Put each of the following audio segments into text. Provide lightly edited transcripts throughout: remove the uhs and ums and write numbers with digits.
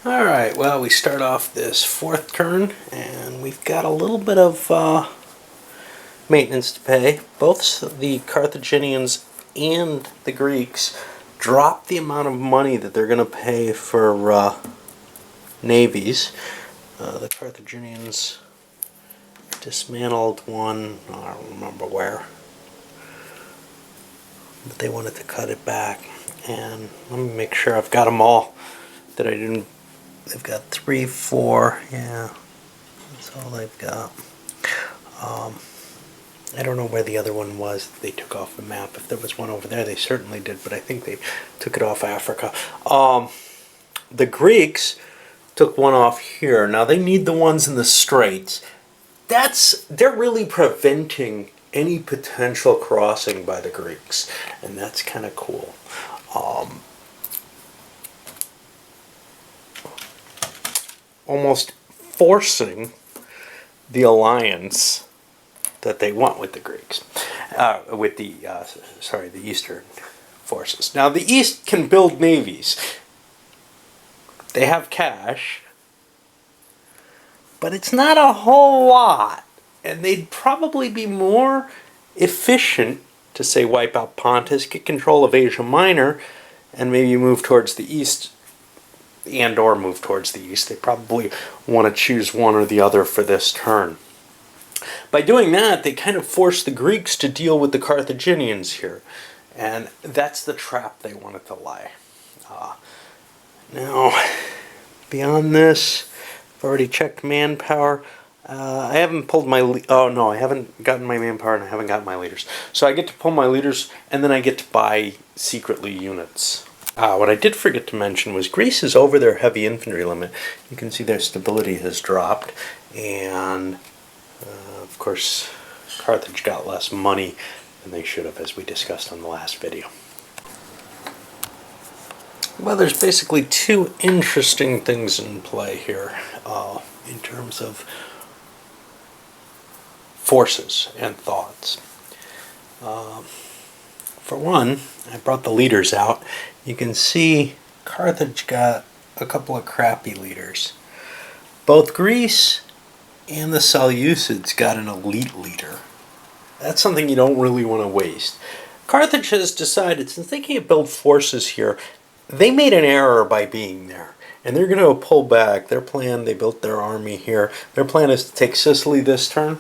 Alright, well, we start off this fourth turn, and we've got a little bit of maintenance to pay. Both the Carthaginians and the Greeks dropped the amount of money that they're going to pay for navies. The Carthaginians dismantled one, I don't remember where, but they wanted to cut it back. And let me make sure I've got them all, that I didn't. They've got 3, 4, yeah, that's all they've got. I don't know where the other one was they took off the map. If there was one over there, they certainly did, but I think they took it off Africa. The Greeks took one off here. Now they need the ones in the straits. They're really preventing any potential crossing by the Greeks, and that's kind of cool. Almost forcing the alliance that they want with the Greeks, with the Eastern forces. Now the East can build navies. They have cash, but it's not a whole lot, and they'd probably be more efficient to, say, wipe out Pontus, get control of Asia Minor, and maybe move towards the east, and/or move towards the east. They probably want to choose one or the other for this turn. By doing that, they kind of force the Greeks to deal with the Carthaginians here, and that's the trap they wanted to lay. Now, beyond this, I've already checked manpower. I haven't pulled my... I haven't gotten my manpower and I haven't gotten my leaders. So I get to pull my leaders, and then I get to buy secretly units. What I did forget to mention was Greece is over their heavy infantry limit. You can see their stability has dropped, and of course Carthage got less money than they should have, as we discussed on the last video. Well, there's basically two interesting things in play here in terms of forces and thoughts. For one, I brought the leaders out. You can see Carthage got a couple of crappy leaders. Both Greece and the Seleucids got an elite leader. That's something you don't really want to waste. Carthage has decided, since they can't build forces here, they made an error by being there. And they're going to pull back. Their plan, they built their army here. Their plan is to take Sicily this turn,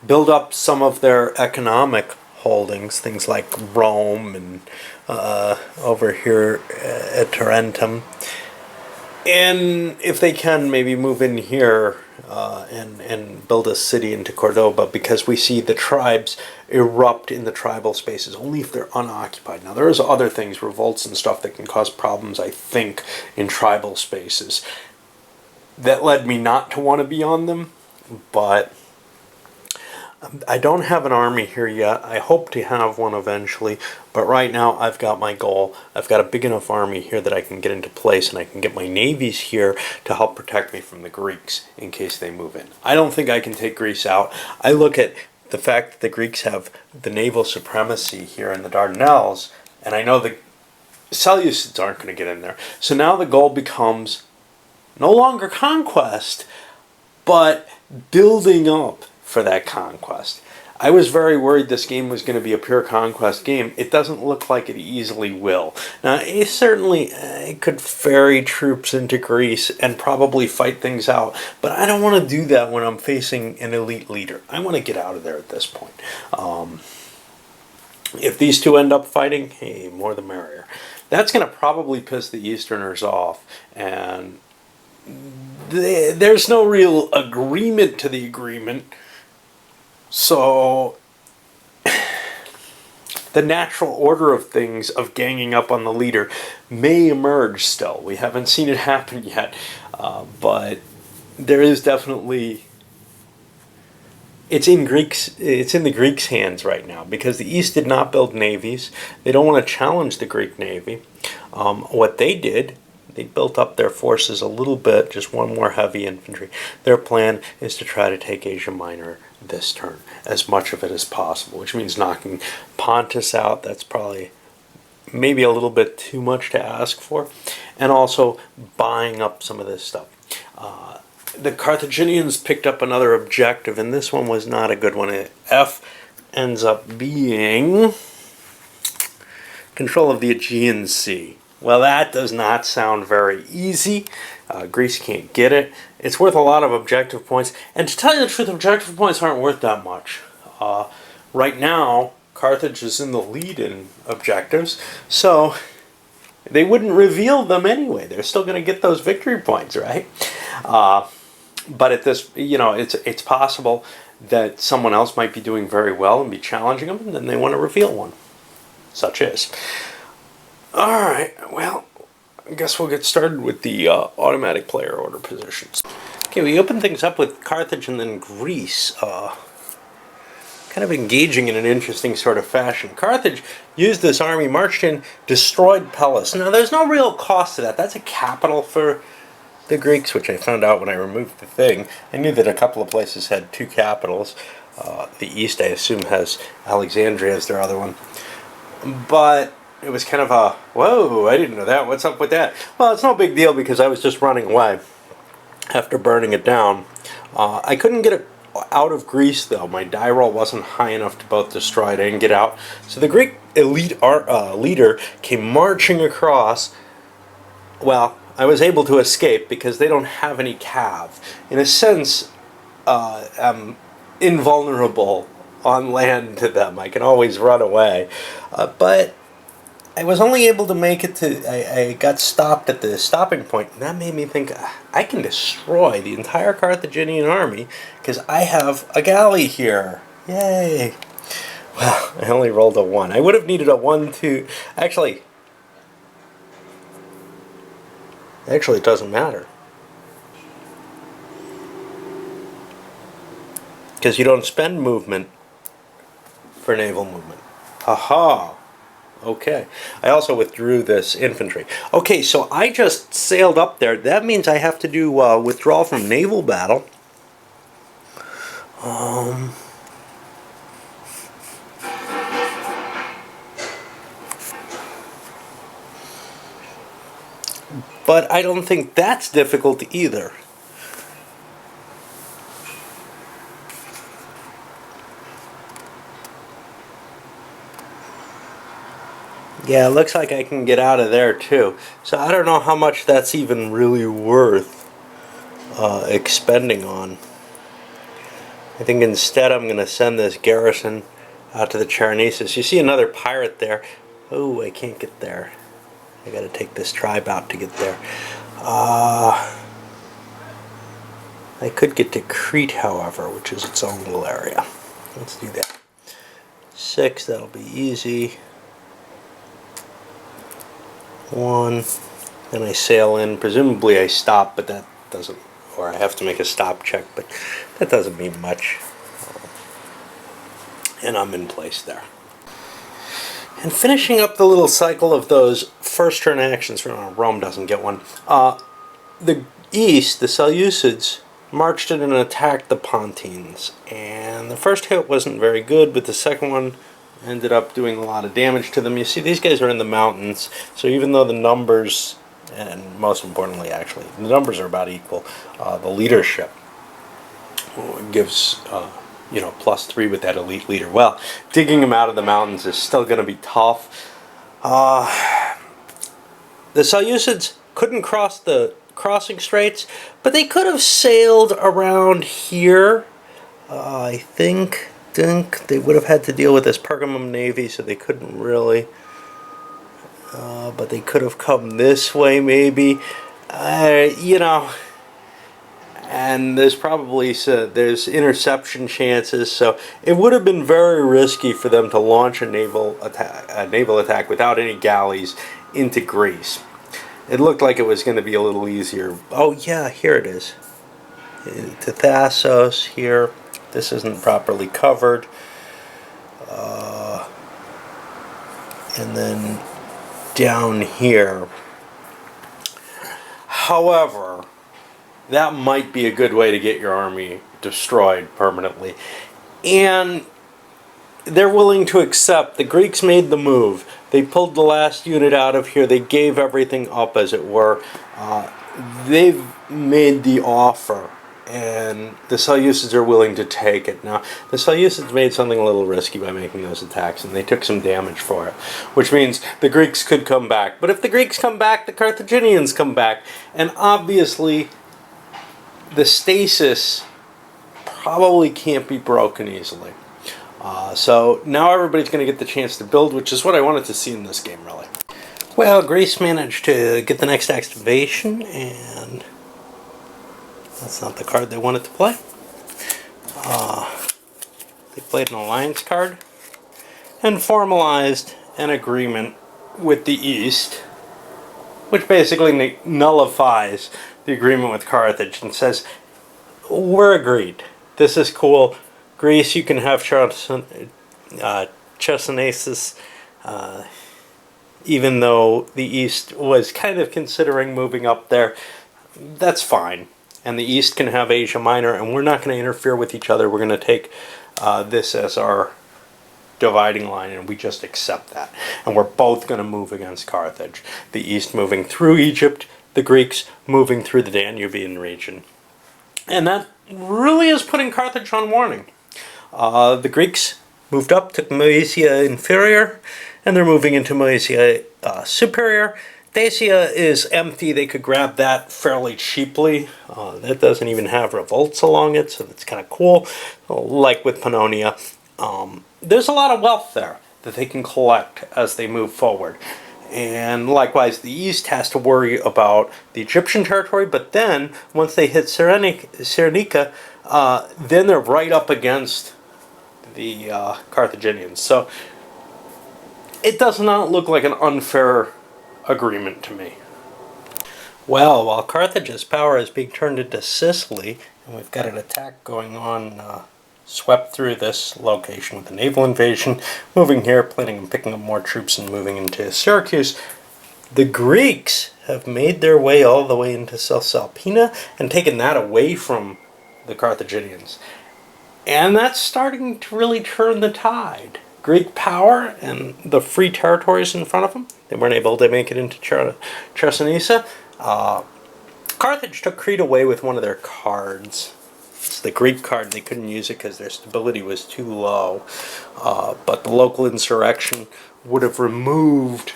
build up some of their economic holdings, things like Rome and over here at Tarentum, and if they can, maybe move in here and build a city into Cordoba, because we see the tribes erupt in the tribal spaces only if they're unoccupied. Now there's other things, revolts and stuff, that can cause problems, I think, in tribal spaces that led me not to want to be on them, but I don't have an army here yet. I hope to have one eventually, but right now I've got my goal. I've got a big enough army here that I can get into place, and I can get my navies here to help protect me from the Greeks in case they move in. I don't think I can take Greece out. I look at the fact that the Greeks have the naval supremacy here in the Dardanelles, and I know the Seleucids aren't going to get in there. So now the goal becomes no longer conquest, but building up for that conquest. I was very worried this game was going to be a pure conquest game. It doesn't look like it easily will. Now, it could ferry troops into Greece and probably fight things out, but I don't want to do that when I'm facing an elite leader. I want to get out of there at this point. If these two end up fighting, hey, more the merrier. That's going to probably piss the Easterners off, and there's no real agreement to the agreement. So the natural order of things of ganging up on the leader may emerge still. We haven't seen it happen yet, but there is definitely... It's in the Greeks' hands right now, because the East did not build navies. They don't want to challenge the Greek navy. What they did, they built up their forces a little bit, just one more heavy infantry. Their plan is to try to take Asia Minor this turn, as much of it as possible, which means knocking Pontus out. That's probably maybe a little bit too much to ask for, and also buying up some of this stuff. The Carthaginians picked up another objective, and this one was not a good one. F ends up being control of the Aegean Sea. Well, that does not sound very easy. Greece can't get it. It's worth a lot of objective points, and to tell you the truth, objective points aren't worth that much. Right now, Carthage is in the lead in objectives, so they wouldn't reveal them anyway. They're still going to get those victory points, right? But at this, it's possible that someone else might be doing very well and be challenging them, and then they want to reveal one. Such as. All right, well, I guess we'll get started with the automatic player order positions. Okay, we open things up with Carthage and then Greece. Kind of engaging in an interesting sort of fashion. Carthage used this army, marched in, destroyed Pellis. Now, there's no real cost to that. That's a capital for the Greeks, which I found out when I removed the thing. I knew that a couple of places had two capitals. The East, I assume, has Alexandria as their other one. But it was kind of a, whoa, I didn't know that. What's up with that? Well, it's no big deal because I was just running away after burning it down. I couldn't get it out of Greece, though. My die roll wasn't high enough to both destroy it and get out. So the Greek elite leader came marching across. Well, I was able to escape because they don't have any cav. In a sense, I'm invulnerable on land to them. I can always run away. But I was only able to make it to, I got stopped at the stopping point, and that made me think, I can destroy the entire Carthaginian army because I have a galley here. Yay! Well, I only rolled a 1. I would have needed a 1, 2, actually, it doesn't matter. Because you don't spend movement for naval movement. Aha! Okay. I also withdrew this infantry. Okay, so I just sailed up there. That means I have to do withdrawal from naval battle. But I don't think that's difficult either. Yeah, it looks like I can get out of there too. So I don't know how much that's even really worth expending on. I think instead I'm going to send this garrison out to the Charnesis. You see another pirate there. Oh, I can't get there. I got to take this tribe out to get there. I could get to Crete, however, which is its own little area. Let's do that. 6, that'll be easy. 1, then I sail in. Presumably I stop, but that doesn't, or I have to make a stop check, but that doesn't mean much. And I'm in place there. And finishing up the little cycle of those first turn actions, Rome doesn't get one. The East, the Seleucids, marched in and attacked the Pontines. And the first hit wasn't very good, but the second one ended up doing a lot of damage to them. You see, these guys are in the mountains, so even though the numbers, and most importantly actually, the numbers are about equal, the leadership gives, +3 with that elite leader. Well, digging them out of the mountains is still going to be tough. The Seleucids couldn't cross the crossing straits, but they could have sailed around here, I think they would have had to deal with this Pergamum navy, so they couldn't really. But they could have come this way, maybe. And there's probably there's interception chances, so it would have been very risky for them to launch a naval attack without any galleys into Greece. It looked like it was going to be a little easier. Oh yeah, here it is. To Thassos here. This isn't properly covered. And then down here. However, that might be a good way to get your army destroyed permanently. And they're willing to accept. The Greeks made the move. They pulled the last unit out of here. They gave everything up, as it were. They've made the offer, and the Seleucids are willing to take it. Now, the Seleucids made something a little risky by making those attacks, and they took some damage for it, which means the Greeks could come back. But if the Greeks come back, the Carthaginians come back, and obviously the stasis probably can't be broken easily. So now everybody's going to get the chance to build, which is what I wanted to see in this game, really. Well, Greece managed to get the next activation, and that's not the card they wanted to play. They played an alliance card and formalized an agreement with the East, which basically nullifies the agreement with Carthage and says, we're agreed. This is cool. Greece, you can have Chersonnesus, even though the East was kind of considering moving up there. That's fine. And the East can have Asia Minor, and we're not going to interfere with each other. We're going to take this as our dividing line, and we just accept that. And we're both going to move against Carthage. The East moving through Egypt, the Greeks moving through the Danubian region. And that really is putting Carthage on warning. The Greeks moved up, took Moesia Inferior, and they're moving into Moesia Superior. Dacia is empty. They could grab that fairly cheaply. That doesn't even have revolts along it, so that's kind of cool. Like with Pannonia, there's a lot of wealth there that they can collect as they move forward. And likewise, the East has to worry about the Egyptian territory, but then, once they hit Cyrenaica, then they're right up against the Carthaginians. So it does not look like an unfair agreement to me. Well, while Carthage's power is being turned into Sicily, and we've got an attack going on, swept through this location with a naval invasion, moving here, planning on picking up more troops and moving into Syracuse, the Greeks have made their way all the way into Cisalpina and taken that away from the Carthaginians. And that's starting to really turn the tide. Greek power and the free territories in front of them, they weren't able to make it into Chersonnesus. Carthage took Crete away with one of their cards. It's the Greek card. They couldn't use it because their stability was too low. But the local insurrection would have removed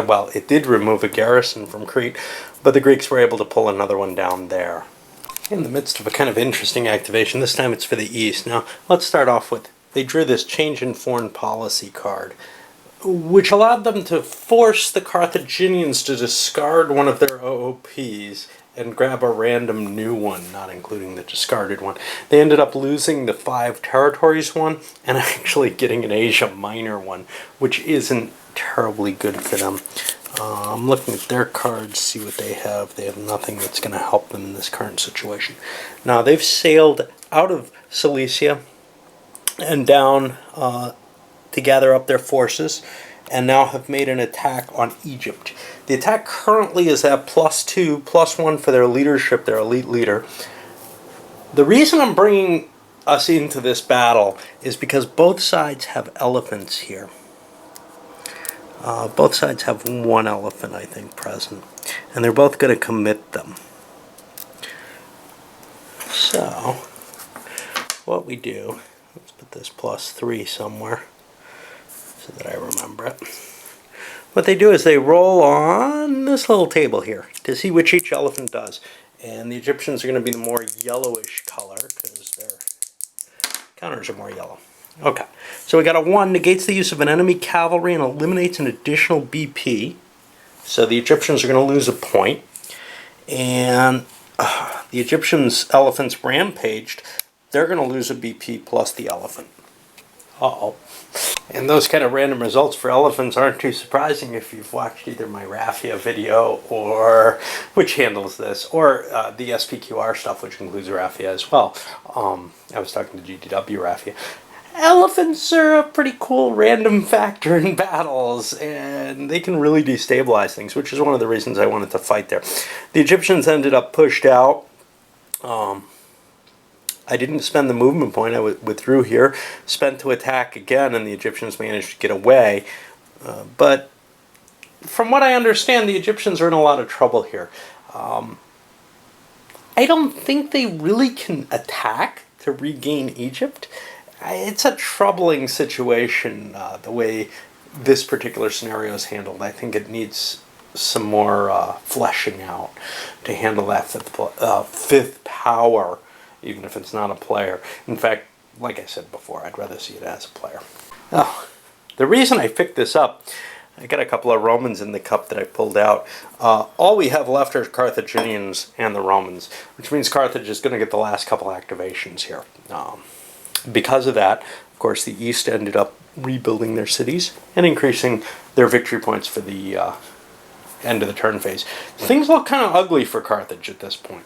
well, it did remove a garrison from Crete, but the Greeks were able to pull another one down there. In the midst of a kind of interesting activation, this time it's for the East. Now, let's start off with, they drew this change in foreign policy card, which allowed them to force the Carthaginians to discard one of their OOPs and grab a random new one, not including the discarded one. They ended up losing the 5 territories one and actually getting an Asia Minor one, which isn't terribly good for them. I'm looking at their cards, see what they have. They have nothing that's going to help them in this current situation. Now, they've sailed out of Cilicia and down to gather up their forces, and now have made an attack on Egypt. The attack currently is at +2, +1 for their leadership, their elite leader. The reason I'm bringing us into this battle is because both sides have elephants here. Both sides have 1 elephant, I think, present, and they're both going to commit them. So, what we do, let's put this +3 somewhere so that I remember it. What they do is they roll on this little table here to see which each elephant does. And the Egyptians are going to be the more yellowish color because their counters are more yellow. Okay, so we got a 1, negates the use of an enemy cavalry and eliminates an additional BP. So the Egyptians are going to lose a point. And the Egyptians' elephants rampaged. They're going to lose a BP plus the elephant. Uh-oh. And those kind of random results for elephants aren't too surprising if you've watched either my Raffia video, or which handles this, or the SPQR stuff, which includes Raffia as well. I was talking to GDW Raffia. Elephants are a pretty cool random factor in battles, and they can really destabilize things, which is one of the reasons I wanted to fight there. The Egyptians ended up pushed out. I didn't spend the movement point. I withdrew here, spent to attack again, and the Egyptians managed to get away. But from what I understand, the Egyptians are in a lot of trouble here. I don't think they really can attack to regain Egypt. It's a troubling situation, the way this particular scenario is handled. I think it needs some more fleshing out to handle that fifth power, even if it's not a player. In fact, like I said before, I'd rather see it as a player. Oh, the reason I picked this up, I got a couple of Romans in the cup that I pulled out. All we have left are Carthaginians and the Romans, which means Carthage is going to get the last couple activations here. Because of that, of course, the East ended up rebuilding their cities and increasing their victory points for the end of the turn phase. Things look kind of ugly for Carthage at this point.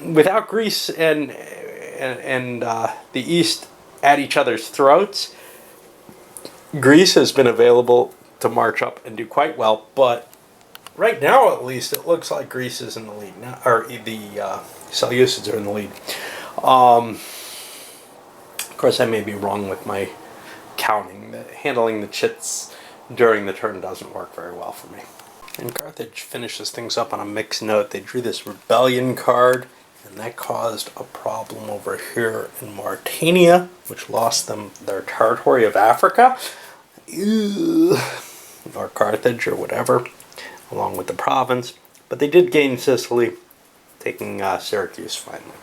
Without Greece and the East at each other's throats, Greece has been available to march up and do quite well, but right now at least it looks like Greece is in the lead now, or the Seleucids are in the lead. Of course, I may be wrong with my counting. Handling the chits during the turn doesn't work very well for me. And Carthage finishes things up on a mixed note. They drew this rebellion card, and that caused a problem over here in Mauritania, which lost them their territory of Africa, or Carthage, or whatever, along with the province. But they did gain Sicily, taking Syracuse finally.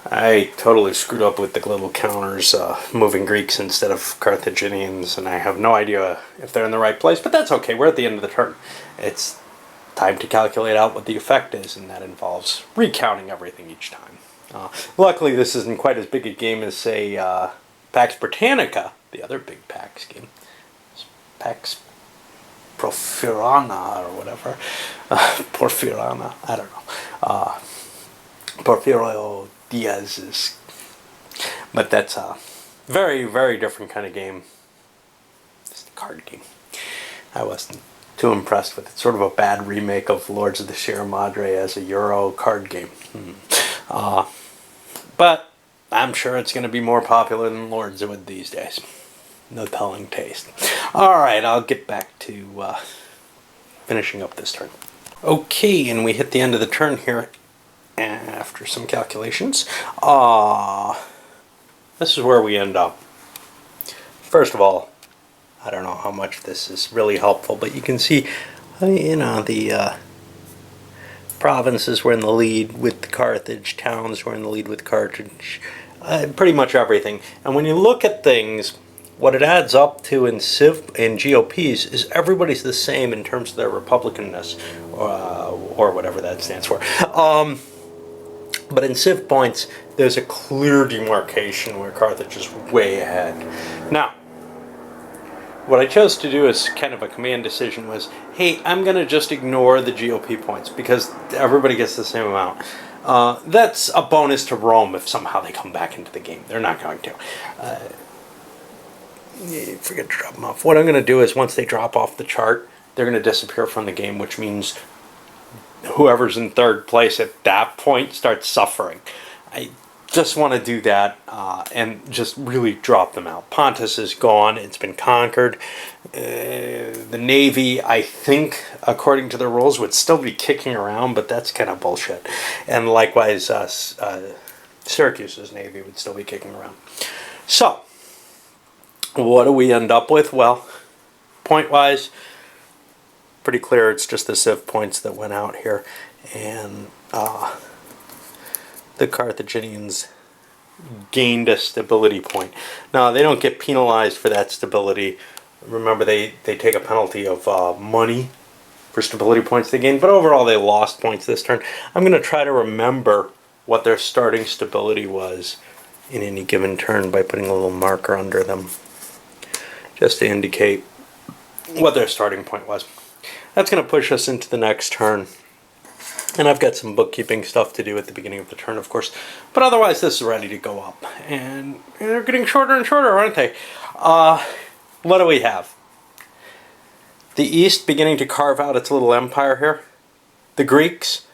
I totally screwed up with the little counters, moving Greeks instead of Carthaginians, and I have no idea if they're in the right place, but that's okay. We're at the end of the turn. It's time to calculate out what the effect is, and that involves recounting everything each time. Luckily, this isn't quite as big a game as, say, Pax Britannica, the other big Pax game. Pax Profirana, or whatever. Porfirana, I don't know. Porfirio Diaz's. But that's a very, very different kind of game. It's a card game. I wasn't too impressed with it. Sort of a bad remake of Lords of the Sierra Madre as a Euro card game. But I'm sure it's going to be more popular than Lords would these days. No telling taste. Alright, I'll get back to finishing up this turn. Okay, and we hit the end of the turn here after some calculations. This is where we end up. First of all, I don't know how much this is really helpful, but you can see, the provinces were in the lead with Carthage, towns were in the lead with Carthage, pretty much everything. And when you look at things, what it adds up to in Civ and GOPs is everybody's the same in terms of their republicanness, or whatever that stands for. But in Civ points, there's a clear demarcation where Carthage is way ahead. Now, what I chose to do as kind of a command decision was, hey, I'm going to just ignore the GOP points because everybody gets the same amount. That's a bonus to Rome if somehow they come back into the game. They're not going to. Forget to drop them off. What I'm going to do is once they drop off the chart, they're going to disappear from the game, which means whoever's in third place at that point starts suffering. I just want to do that and just really drop them out. Pontus is gone. It's been conquered. The Navy, I think, according to the rules, would still be kicking around, but that's kind of bullshit. And likewise, Syracuse's Navy would still be kicking around. So, what do we end up with? Well, point-wise, pretty clear it's just the Civ points that went out here. And the Carthaginians gained a stability point. Now, they don't get penalized for that stability. Remember, they take a penalty of money for stability points they gained, but overall they lost points this turn. I'm going to try to remember what their starting stability was in any given turn by putting a little marker under them, just to indicate what their starting point was. That's going to push us into the next turn. And I've got some bookkeeping stuff to do at the beginning of the turn, of course. But otherwise, this is ready to go up. And they're getting shorter and shorter, aren't they? What do we have? The East beginning to carve out its little empire here. The Greeks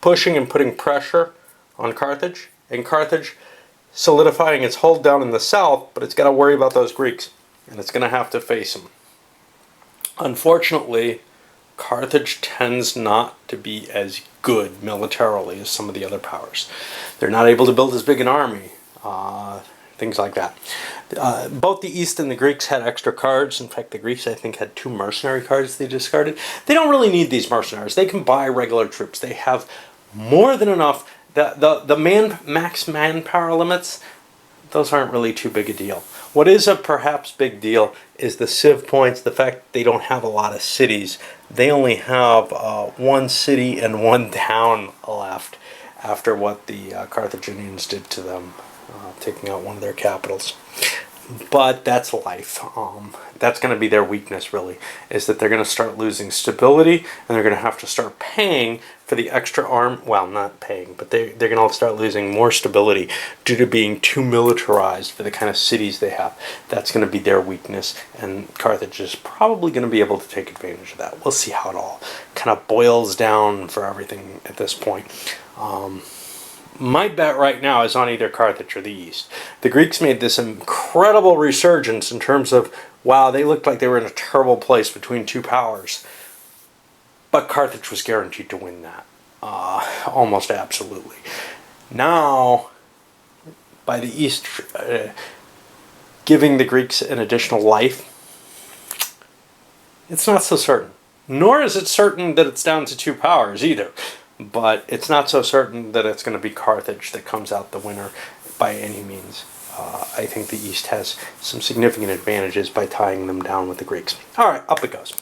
pushing and putting pressure on Carthage. and Carthage solidifying its hold down in the south, but it's got to worry about those Greeks, and it's going to have to face them. Unfortunately, Carthage tends not to be as good militarily as some of the other powers. They're not able to build as big an army, things like that. Both the East and the Greeks had extra cards. In fact, the Greeks, I think, had 2 mercenary cards they discarded. They don't really need these mercenaries. They can buy regular troops. They have more than enough. The max manpower limits, those aren't really too big a deal. What is a perhaps big deal is the civ points, the fact that they don't have a lot of cities. They only have 1 city and 1 town left after what the Carthaginians did to them, taking out one of their capitals. But that's life. That's going to be their weakness, really, is that they're going to start losing stability, and they're going to have to start paying for the extra arm. Well, not paying, but they're going to start losing more stability due to being too militarized for the kind of cities they have. That's going to be their weakness, and Carthage is probably going to be able to take advantage of that. We'll see how it all kind of boils down for everything at this point. My bet right now is on either Carthage or the East. The Greeks made this incredible resurgence in terms of, wow, they looked like they were in a terrible place between 2 powers. But Carthage was guaranteed to win that. Almost absolutely. Now, by the East giving the Greeks an additional life, it's not so certain. Nor is it certain that it's down to 2 powers either. But it's not so certain that it's going to be Carthage that comes out the winner by any means. I think the East has some significant advantages by tying them down with the Greeks. All right, up it goes.